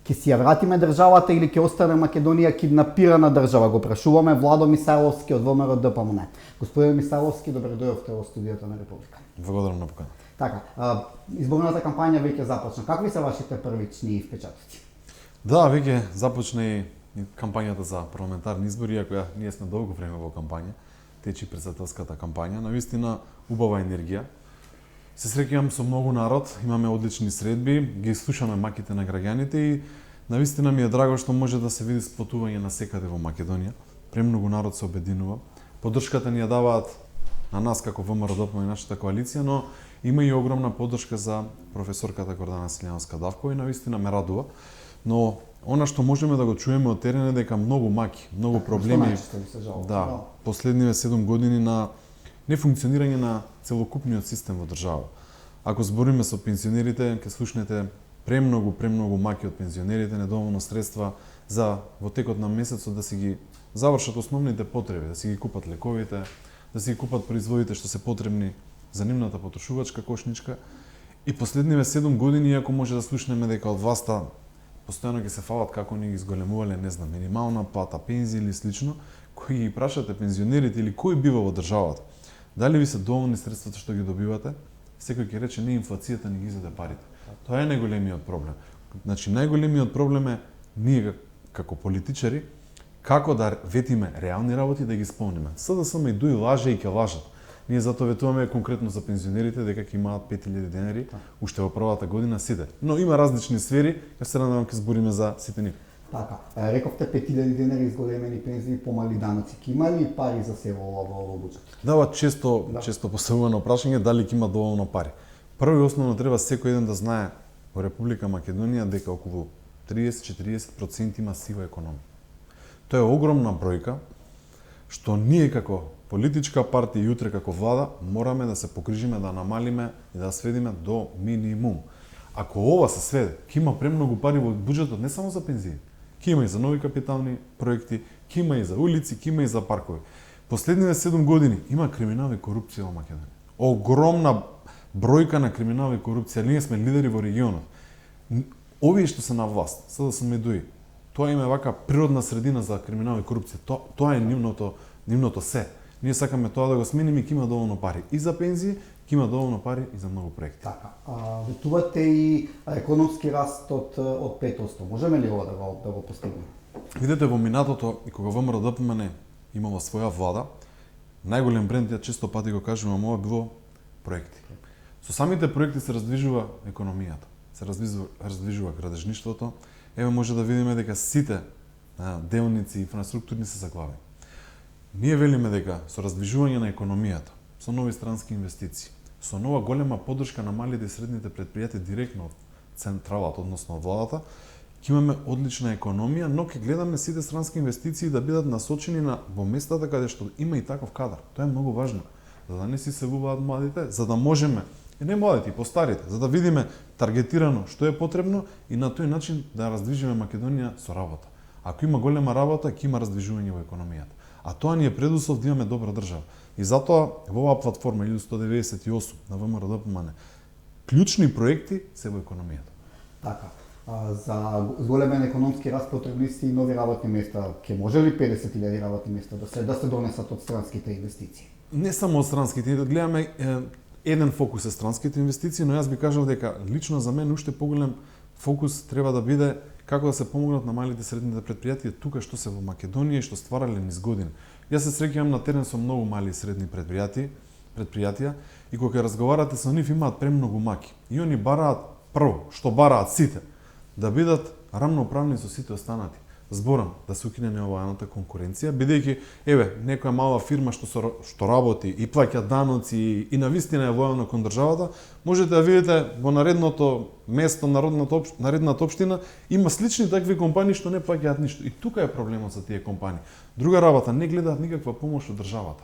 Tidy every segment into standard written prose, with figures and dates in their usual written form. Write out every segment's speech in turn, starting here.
Ќе си ја вратиме државата или ќе остане Македонија киднапирана држава? Го прашуваме Владо Мисайловски од ВМРО ДПМН. Господин Мисайловски, добре дојдовте во студиото на Република. Благодарам на покана. Така, изборната кампања веќе започна. Какви се вашите првични впечатоци? Да, веќе започна и кампањата за парламентарни избори, иако ние сме долго време во кампања, течи председателската кампања, навистина убава енергија. Се среќавам со многу народ, имаме одлични средби, ги слушаме маките на граѓаните и навистина ми е драго што може да се види сплотување на секаде во Македонија. Премногу народ се обединува. Поддршката ни ја даваат на нас како ВМРО ДПМН и нашата коалиција, но има и огромна поддршка за професорката Гордана Силјановска-Давкова и навистина ме радува. Но она што можеме да го чуеме од терен е дека многу маки, многу проблеми. Да, последниве 7 години на нефункционирање на целокупниот систем во држава. Ако збориме со пензионерите, ќе слушнете премногу маки од пензионерите, недоволно средства за во текот на месецот да си ги завршат основните потреби, да си ги купат лековите, да си ги купат производите што се потребни за нивната потрошувачка кошничка. И последниве 7 години, иако може да слушнеме дека од власта постојано ќе се фалат како ни ги зголемувале, не знам, минимална плата, пензии или слично, кои ги прашате пензионерите или кој бива во државата, дали ви се доволни средствата што ги добивате, секој ќе рече не, инфлацијата ни ги изеде парите. Тоа е најголемиот проблем. Значи најголемиот проблем е ние како политичари како да ветиме реални работи да ги исполниме. СДСМ и ДУИ лаже и ќе лажат. Ние затоа ветуваме конкретно за пензионерите дека ќе имаат 5000 денари уште во првата година сите. Но има различни сфери, ја се надевам ќе збориме за сите нив. Така, рековте 5000 денари изголемени пензии, помали даноци. Ќе има ли пари за се во буџет? Дава често поставувано прашање дали ќе има доволно пари. Прво и основно треба секој еден да знае во Република Македонија дека околу 30-40% има сива економија. Тоа е огромна бројка што ние како политичка партија и утре како влада мораме да се погрижиме да намалиме и да сведиме до минимум. Ако ова се сведе, ќе има премногу пари во буџетот не само за пензии, ќе има и за нови капитални проекти, ќе има и за улици, ќе има и за паркови. Последниве 7 години има криминал и корупција во Македонија. Огромна бројка на криминал и корупција. Ние сме лидери во регионот. Овие што се на власт, СДСМ и ДУИ, тоа има вака природна средина за криминал и корупција. Тоа е нивното се. Ние сакаме тоа да го смениме и ќе има доволно пари и за пензии, ќе има доволно пари и за многу проекти. Така, ветувате и економски раст од 5%. Можеме ли ова да го постигнеме? Видете, во минатото и кога ВМРО ДПМН имало своја влада, најголем бренд, ја често пати го кажувам, ова било проекти. Со самите проекти се раздвижува економијата, се раздвижува градежништвото. Еве може да видиме дека сите делници инфраструктурни се заглавени. Ние велиме дека со раздвижување на економијата, со нови странски инвестиции, со нова голема поддршка на малите и средните претпријатија директно од централата, односно од владата, ќе имаме одлична економија, но ќе гледаме сите странски инвестиции да бидат насочени во местата каде што има и таков кадар. Тоа е многу важно, за да не се иселуваат младите, за да можеме и не младите, и постарите, за да видиме таргетирано што е потребно и на тој начин да раздвижиме Македонија со работа. Ако има голема работа, ќе има раздвижување во економијата. А тоа ни е предуслов да имаме добра држава. И затоа во оваа платформа 1198 на ВМРО ДПМН клучни проекти се во економијата. Така. За зголемен економски раст потребни се и нови работни места. Ќе може ли 50.000 работни места да се донесат од странските инвестиции? Не само од странските, гледаме еден фокус е странските инвестиции, но јас би кажал дека лично за мен уште поголем фокус треба да биде како да се помогнат на малите и средните претпријатија тука што се во Македонија и што стварале низ години. Јас се среќавам на терен со многу мали и средни претпријатија и кога разговарате со нив имаат премногу маки. И они бараат прво, што бараат сите, да бидат рамноправни со сите останати. Зборам да се укине неолојалната конкуренција, бидејќи некоја мала фирма што работи и плаќа даноци и навистина е лојална кон државата, можете да видите во наредното место, наредната општина, има слични такви компании што не плаќаат ништо. И тука е проблемот за тие компании. Друга работа, не гледаат никаква помош од државата.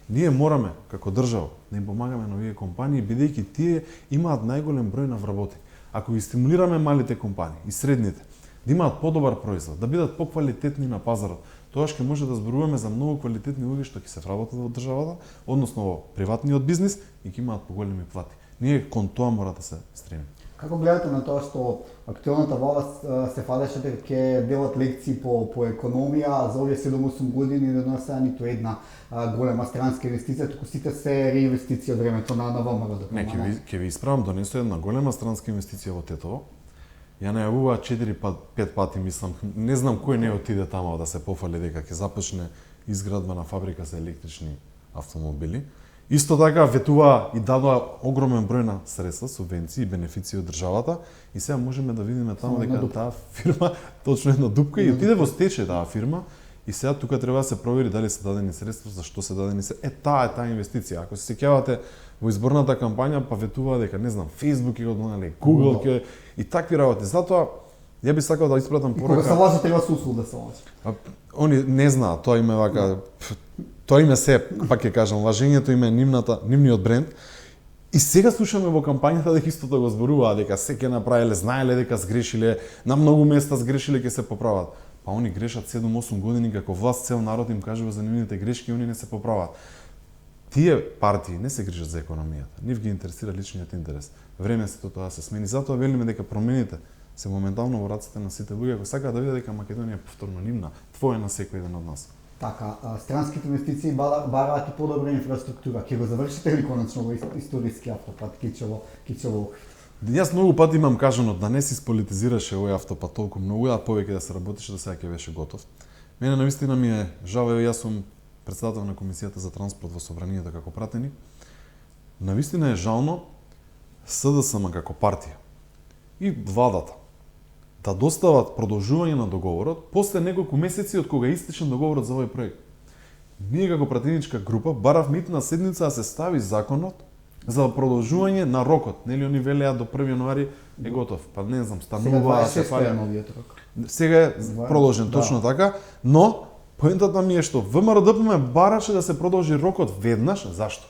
Ние мораме, како држава, да им помагаме на овие компании, бидејќи тие имаат најголем број на вработени. Ако ги стимулираме малите компании и средните, да имаат подобар производ, да бидат поквалитетни на пазарот, тоа ќе може да зборуваме за многу квалитетни луѓе што ќе се вработат во државата, односно во приватниот бизнис и ќе имаат поголеми плати. Ние кон тоа мора да се стремиме. Како гледате на тоа што актуелната власт се фадеше дека ќе делат лекции по економија, а за овие 7-8 години не донесеа ниту една голема странска инвестиција, туку сите се реинвестиции од времето на ВМРО. Не, ќе ви исправам, донесо една голема странска инвестиција во Тетово. Ја најавува 4-5 пати, мислам, не знам кој не отиде таму да се пофали дека ќе започне изградба на фабрика за електрични автомобили. Исто така ветува и дадоа огромен број на средства, субвенции и бенефиции од државата и сега можеме да видиме таму дека таа фирма точно една дупка и отиде во стечај таа фирма и сега тука треба да се провери дали се дадени средства, за што се дадени се. Таа е таа инвестиција. Ако се сеќавате во изборната кампања, па ветува дека не знам, Facebook ќе го донеле, Google ќе и такви работи. Затоа ја би сакал да испратам порака. Кога се лаже треба со услуг да се лаже. Они не знаат, тоа име вака тоа име се, пак ќе кажам, лажењето име нивниот бренд. И сега слушаме во кампањата дека истото го зборуваат, дека се ќе направиле, знаеле дека сгрешиле, на многу места сгрешиле, ќе се поправат. Па они грешат 7-8 години како власт, цел народ им кажува за нивните грешки и они не се поправат. Тие партии не се грижат за економијата, нив ги интересира личниот интерес. Време се тоа да се смени, затоа велиме дека промените се моментално во раците на сите луѓе, ако сакаат да видат дека Македонија е повторно нивна, твоја на секој еден од нас. Така, странските инвестиции бараат и подобра инфраструктура. Ќе го завршите ли конечно во историски автопат Кичево? Јас многу пати имам кажано да не се сполитизираше овој автопат толку многу, а повеќе да се работеше, да сега ќе беше готов. Мене навистина ми е жал, јас сум председател на Комисијата за транспорт во Собранието како пратеник. Навистина е жално СДСМ како партија и владата да достават продолжување на договорот после неколку месеци од кога е истечен договорот за овој проект. Ние како пратеничка група баравме итна седница да се стави законот за продолжување на рокот. Нели они велеа до 1 јануари е готов. Па не знам, станува се фаја новиот рок. Сега е продолжен точно така, но поентата ми е што ВМРО-ДПМ бараше да се продолжи рокот веднаш. Зашто?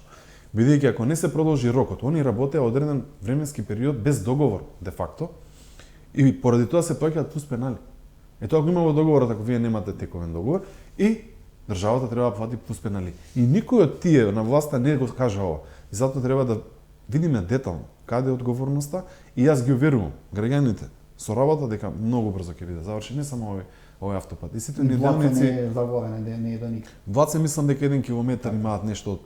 Бидејќи ако не се продолжи рокот, они работеа одреден временски период без договор, де факто, и поради тоа се плаќаат плюс пенали. Ето ако има во договорот, ако вие немате тековен договор, и државата треба да плати плюс пенали. И никој од тие на власта не го кажа ова. И затоа треба да видиме детално каде е одговорноста и јас ги уверувам граѓаните со работа дека многу брзо ќе биде завршен не само овој автопат. И сите неделници не е заворен, не е до никаде. Ваце мислам дека 1 километар имаат нешто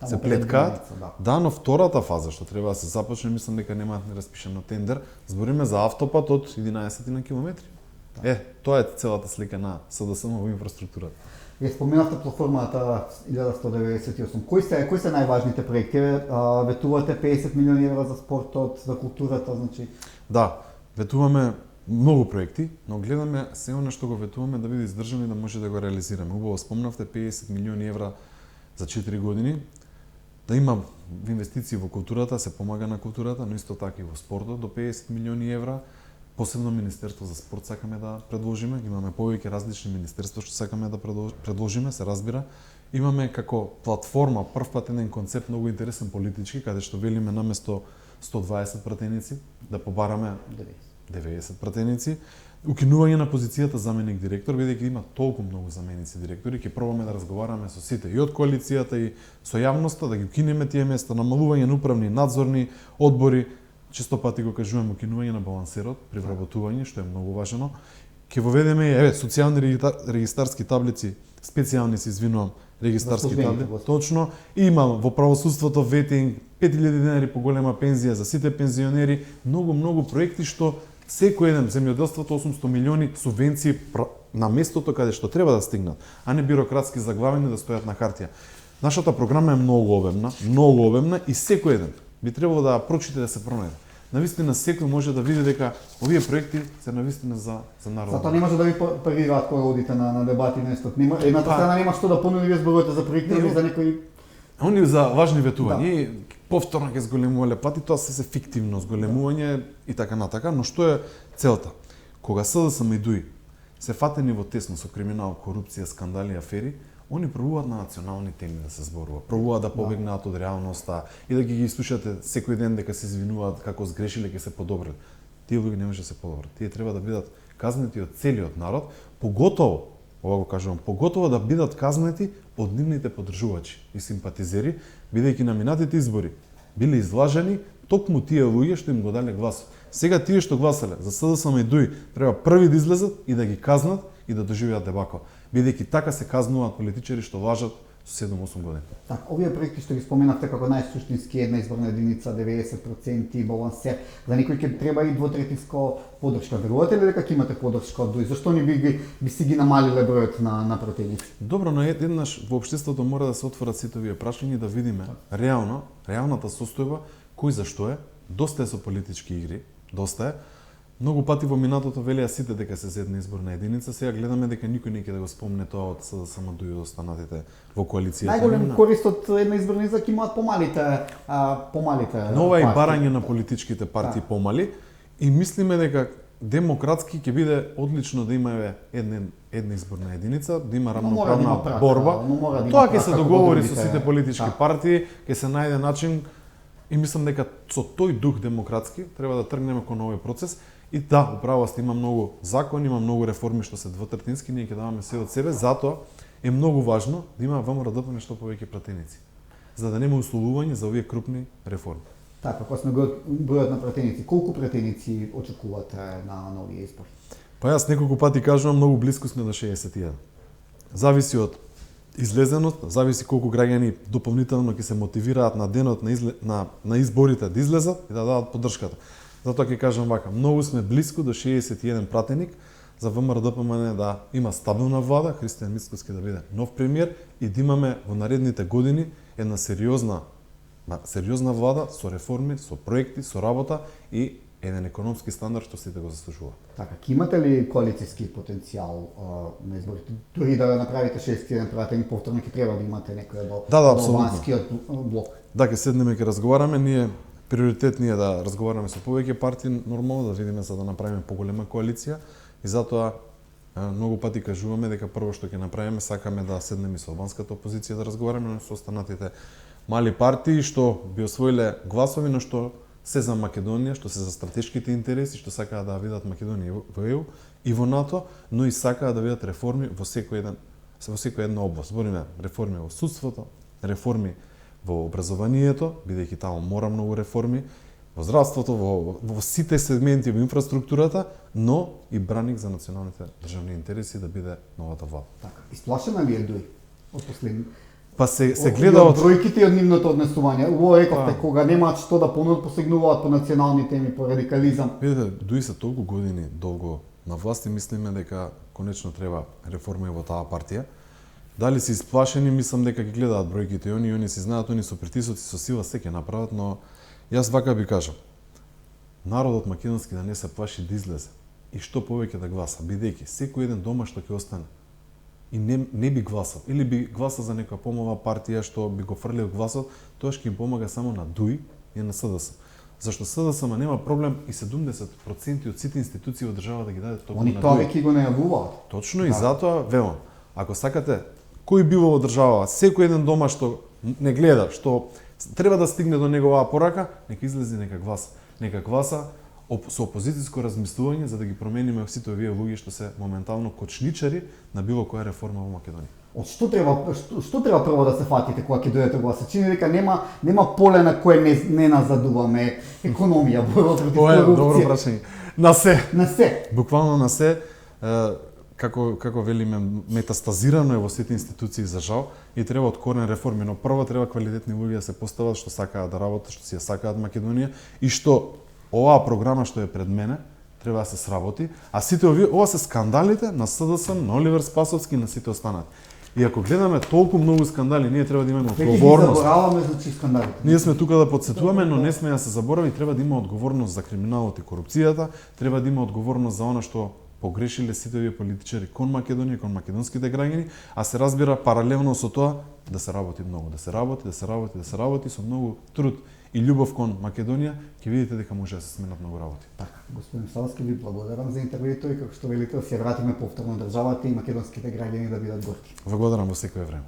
се плеткаат. Да, но втората фаза што треба да се започне, мислам дека немаат не распишано тендер. Збориме за автопат од 11 на километри. Тоа е целата слика на СДСМ во инфраструктурата. Ја споменавте платформата 1198. Кои се најважните проекти? Ветувате 50 милиони евра за спортот, за културата, значи. Да, ветуваме многу проекти, но гледаме се она што го ветуваме да биде издржано и да може да го реализираме. Убаво спомнавте 50 милиони евра за 4 години. Да има инвестиции во културата, се помага на културата, но исто така и во спортот до 50 милиони евра. Посебно Министерство за спорт сакаме да предложиме, имаме повеќе различни министерства што сакаме да предложиме, се разбира. Имаме како платформа прв пат еден концепт многу интересен политички, каде што велиме наместо 120 пратеници да побараме 90 пратеници. Укинување на позицијата заменик директор, бидејќи има толку многу заменици директори, ќе пробаме да разговараме со сите и од коалицијата и со јавноста да ги укинеме тие места, намалување на управни надзорни одбори. Често пати го кажуваме укинување на балансерот при вработување, што е многу важно. Ќе воведеме социјални регистарски таблици, специјални се извинувам, регистарски таблици. Точно. Има во правосудството ветинг, 5000 денари поголема пензија за сите пензионери, многу проекти што секој еден земјоделството 800 милиони субвенции на местото каде што треба да стигнат, а не бирократски заглавени да стојат на хартија. Нашата програма е многу обемна и секој еден би требало да прочите да се пронајде. Навистина секој може да види дека овие проекти се навистина за народот. Затоа не може да ви парираат кога одите на дебати нешто. Едната страна нема што да понуди, вие зборувате за проекти или за некои они за важни ветувања и повторно ќе зголемувале пати, тоа се фиктивно зголемување и така натака, но што е целта? Кога СДСМ и ДУИ се фатени во тесно со криминал, корупција, скандали, афери, они пробуваат на национални теми да се зборува. Пробуваат да побегнат од реалноста и да ги слушате секој ден дека се извинуваат како сгрешиле, ќе се подобрат. Тие луѓе не може да се подобрат. Тие треба да бидат казнети од целиот народ, поготово, ова го кажувам, поготово да бидат казнети од нивните поддржувачи и симпатизери, бидејќи на минатите избори биле излажени токму тие луѓе што им го дале гласот. Сега тие што гласале за СДСМ и ДУИ треба први да излезат и да ги казнат и да доживеат дебакал, бидејќи така се казнуваат политичари што лажат со 7-8 години. Так, овие проекти што ги споменавте како најсуштински една изборна единица, 90% балансер, за некој ќе треба и двотретинска поддршка. Верувате ли дека ќе имате поддршка од ДУИ? Зашто не би си ги намалиле бројот на противници? Добро, но еднаш во општеството мора да се отворат сите овие прашања и да видиме реалната состојба, кој зашто е, доста е со политички игри, доста е. Многу пати во минатото велеа сите дека се за една изборна единица, сега гледаме дека никој не ќе да го спомне тоа од СДСМ ДУИ од останатите во коалицијата. Најголем корист од една изборна единица ќе имаат помалите. Но ова е барање на политичките партии помали и мислиме дека демократски ќе биде одлично да има една изборна единица, да има рамноправна борба. Тоа ќе се договори со сите политички партии, ќе се најде начин и мислам дека со тој дух демократски треба да тргнеме кон овој процес. И да, управо сте, има многу закони, има многу реформи што се двотретински, ние ќе даваме се од себе, затоа е многу важно да има ВМРО-ДПМ што повеќе пратеници, за да нема условување за овие крупни реформи. Така, ако сме бројот на пратеници, колку пратеници очекувате на овие избори? Па јас неколку пати кажувам, многу близко сме до 61. Зависи од излезеност, зависи колку граѓани дополнително ќе се мотивираат на денот на изборите да излезат и да дадат поддршката. Затоа ќе кажам вака, многу сме близко до 61 пратеник за ВМРО-ДПМН да има стабилна влада, Христијан Мицкоски да биде нов премиер и да имаме во наредните години една сериозна влада со реформи, со проекти, со работа и еден економски стандард што сите го заслужуваат. Така, ќе имате ли коалицијски потенцијал на изборите? Дури да направите 61 пратеник, повторно ќе треба да имате некој од албанскиот блок. Да, ќе седнеме, ќе разговараме, ние приоритет ни е да разговараме со повеќе партии, нормално да видиме за да направиме поголема коалиција и затоа многу пати кажуваме дека прво што ќе направиме сакаме да седнеме со албанската опозиција да разговараме со останатите мали партии што би освоиле гласови, но што се за Македонија, што се за стратешките интереси, што сакаат да видат Македонија во ЕУ и во НАТО, но и сакаат да видат реформи во секоја една област. Збориме реформи во судството, реформи во образованието, бидејќи таму мора многу реформи, во здравството, во сите сегменти во инфраструктурата, но и браник за националните државни интереси да биде новата влада. Така, исплашена ли е ДУИ од последни? Па се гледа од бројките и од нивното однесување. Уво рековте, кога немаат што да понудат, посегнуваат по национални теми, по радикализам. Видете, ДУИ се толку години долго на власт и мислиме дека конечно треба реформа и во таа партија. Дали се исплашени, мислам дека ќе гледаат бројките и они си знаат, они со притисоци, со сила се ќе направат, но јас вака би кажам. Народот македонски да не се плаши да излезе и што повеќе да гласа, бидејќи секој еден дома што ќе остане и не би гласал, или би гласал за некоја помала партија што би го фрлил гласот, тоа ќе им помага само на ДУИ и на СДС. Зашто СДСМ нема проблем и 70% од сите институции во државата да ги даде токму на ДУИ. Они тоа веќе го најавуваат. Точно и затоа велам, ако сакате кој бива во држава, секој еден дома што не гледа, што треба да стигне до неговаа порака, нека излезе, нека гласа со опозицијско размислување за да ги промениме сите овие луѓе што се моментално кочничари на било која реформа во Македонија. Од што треба прво да се фатите кога ќе дојдете гласа? Чини дека нема поле на кое не назадуваме, економија, борба против корупција. Тоа е добро прашање. На се. Буквално на се. Како велиме, метастазирано е во сите институции за жал и треба од корен реформи, но прво треба квалитетни луѓе да се постават што сакаат да работат, што си ја сакаат Македонија и што оваа програма што е пред мене треба да се сработи, а сите ова се скандалите на СДСМ, на Оливер Спасовски и на сите останати. И ако гледаме толку многу скандали, ние треба да имаме одговорност. Веќе ги забораваме за скандалите. Ние сме тука да потсетуваме, но не сме да се заборави, треба да има одговорност за криминалот и корупцијата, треба да има одговорност за она што погрешиле сите овие политичари кон Македонија, кон македонските граѓани, а се разбира паралелно со тоа да се работи многу, да се работи со многу труд и љубов кон Македонија, ќе видите дека може да се сменат многу работи. Така, господин Савски, ви благодарам за интервјуто и како што велите, се вратиме повторно државата и македонските граѓани да бидат горки. Благодарам во секое време.